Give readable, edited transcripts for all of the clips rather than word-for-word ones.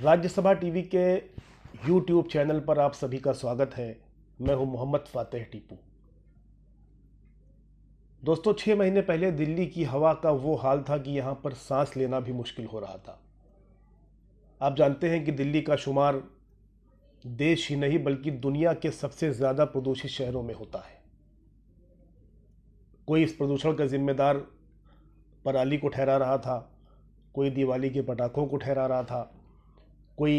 Rajya Sabha TV के YouTube channel पर आप सभी का स्वागत है। मैं हूं मोहम्मद फातेह टीपू। दोस्तों, 6 महीने पहले दिल्ली की हवा का वो हाल था कि यहां पर सांस लेना भी मुश्किल हो रहा था। आप जानते हैं कि दिल्ली का शुमार देश ही नहीं बल्कि दुनिया के सबसे ज़्यादा प्रदूषित शहरों में होता है। कोई इस प्रदूषण का जिम्मेदार पराली को ठहरा रहा था, कोई दिवाली के पटाखों को ठहरा रहा था, कोई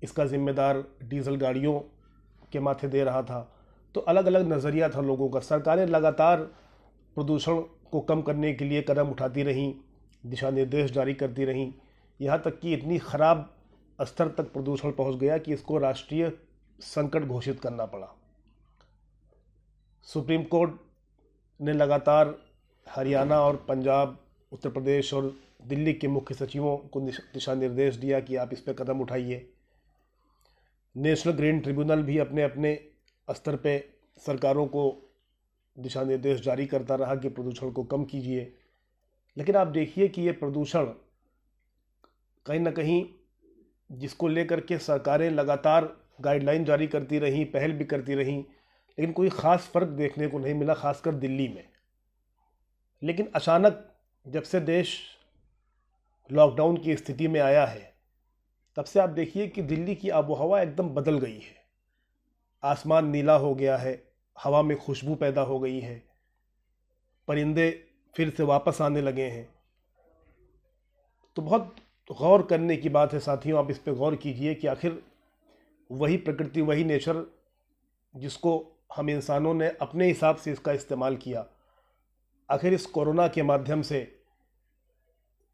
इसका जिम्मेदार डीजल गाड़ियों के माथे दे रहा था। तो अलग अलग नज़रिया था लोगों का। सरकारें लगातार प्रदूषण को कम करने के लिए कदम उठाती रहीं, दिशा निर्देश जारी करती रहीं, यहाँ तक कि इतनी ख़राब स्तर तक प्रदूषण पहुँच गया कि इसको राष्ट्रीय संकट घोषित करना पड़ा। सुप्रीम कोर्ट ने लगातार हरियाणा और पंजाब, उत्तर प्रदेश और दिल्ली के मुख्य सचिवों को दिशा निर्देश दिया कि आप इस पर कदम उठाइए। नेशनल ग्रीन ट्रिब्यूनल भी अपने अपने स्तर पे सरकारों को दिशा निर्देश जारी करता रहा कि प्रदूषण को कम कीजिए। लेकिन आप देखिए कि ये प्रदूषण कहीं ना कहीं, जिसको लेकर के सरकारें लगातार गाइडलाइन जारी करती रहीं, पहल भी करती रहीं, लेकिन कोई ख़ास फ़र्क देखने को नहीं मिला, खासकर दिल्ली में। लेकिन अचानक जब से देश लॉकडाउन की स्थिति में आया है, तब से आप देखिए कि दिल्ली की आबोहवा एकदम बदल गई है। आसमान नीला हो गया है, हवा में खुशबू पैदा हो गई है, परिंदे फिर से वापस आने लगे हैं। तो बहुत गौर करने की बात है साथियों। आप इस पर गौर कीजिए कि आखिर वही प्रकृति, वही नेचर जिसको हम इंसानों ने अपने हिसाब से इसका इस्तेमाल किया, आखिर इस कोरोना के माध्यम से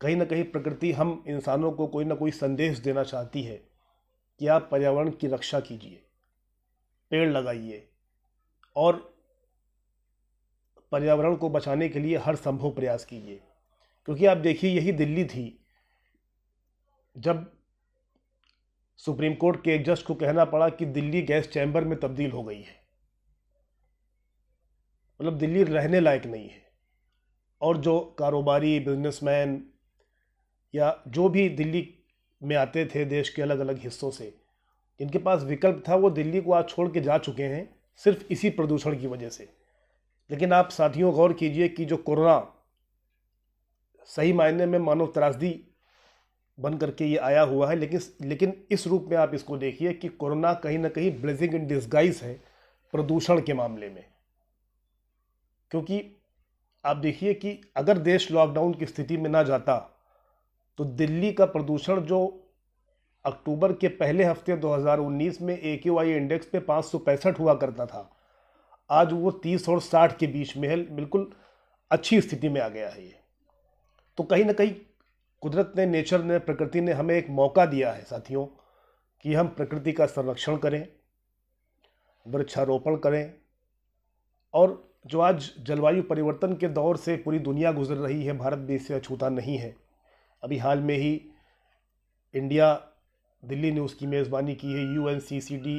कहीं ना कहीं प्रकृति हम इंसानों को कोई ना कोई संदेश देना चाहती है कि आप पर्यावरण की रक्षा कीजिए, पेड़ लगाइए और पर्यावरण को बचाने के लिए हर संभव प्रयास कीजिए। क्योंकि आप देखिए, यही दिल्ली थी जब सुप्रीम कोर्ट के एक जज को कहना पड़ा कि दिल्ली गैस चैम्बर में तब्दील हो गई है, मतलब दिल्ली रहने लायक नहीं है। और जो कारोबारी, बिजनेसमैन या जो भी दिल्ली में आते थे देश के अलग अलग हिस्सों से, जिनके पास विकल्प था, वो दिल्ली को आज छोड़ के जा चुके हैं सिर्फ इसी प्रदूषण की वजह से। लेकिन आप साथियों गौर कीजिए कि जो कोरोना सही मायने में मानव त्रासदी बन करके ये आया हुआ है, लेकिन इस रूप में आप इसको देखिए कि कोरोना कहीं ना कहीं ब्लेसिंग इन डिस्गाइज है प्रदूषण के मामले में। क्योंकि आप देखिए कि अगर देश लॉकडाउन की स्थिति में ना जाता तो दिल्ली का प्रदूषण, जो अक्टूबर के पहले हफ्ते 2019 में AQI इंडेक्स पे 565 हुआ करता था, आज वो 30 और 60 के बीच में है। बिल्कुल अच्छी स्थिति में आ गया है ये। तो कहीं ना कहीं कुदरत ने, नेचर ने, प्रकृति ने हमें एक मौका दिया है साथियों कि हम प्रकृति का संरक्षण करें, वृक्षारोपण करें। और जो आज जलवायु परिवर्तन के दौर से पूरी दुनिया गुजर रही है, भारत भी इससे अछूता नहीं है। अभी हाल में ही इंडिया दिल्ली ने उसकी मेज़बानी की है UNCCD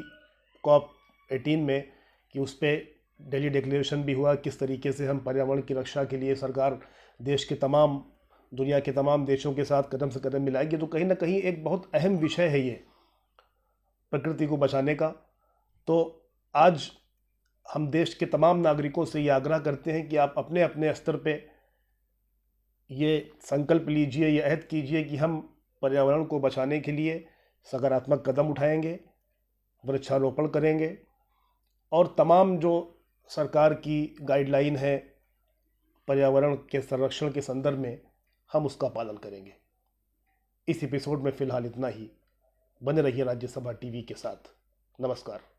COP18 में, कि उस पर दिल्ली डिक्लेरेशन भी हुआ किस तरीके से हम पर्यावरण की रक्षा के लिए सरकार देश के तमाम, दुनिया के तमाम देशों के साथ कदम से कदम मिलाएगी। तो कहीं ना कहीं एक बहुत अहम विषय है ये प्रकृति को बचाने का। तो आज हम देश के तमाम नागरिकों से ये आग्रह करते हैं कि आप अपने अपने स्तर पे ये संकल्प लीजिए, ये अहद कीजिए कि हम पर्यावरण को बचाने के लिए सकारात्मक कदम उठाएंगे, वृक्षारोपण करेंगे और तमाम जो सरकार की गाइडलाइन है पर्यावरण के संरक्षण के संदर्भ में, हम उसका पालन करेंगे। इस एपिसोड में फ़िलहाल इतना ही। बने रहिए राज्यसभा टीवी के साथ। नमस्कार।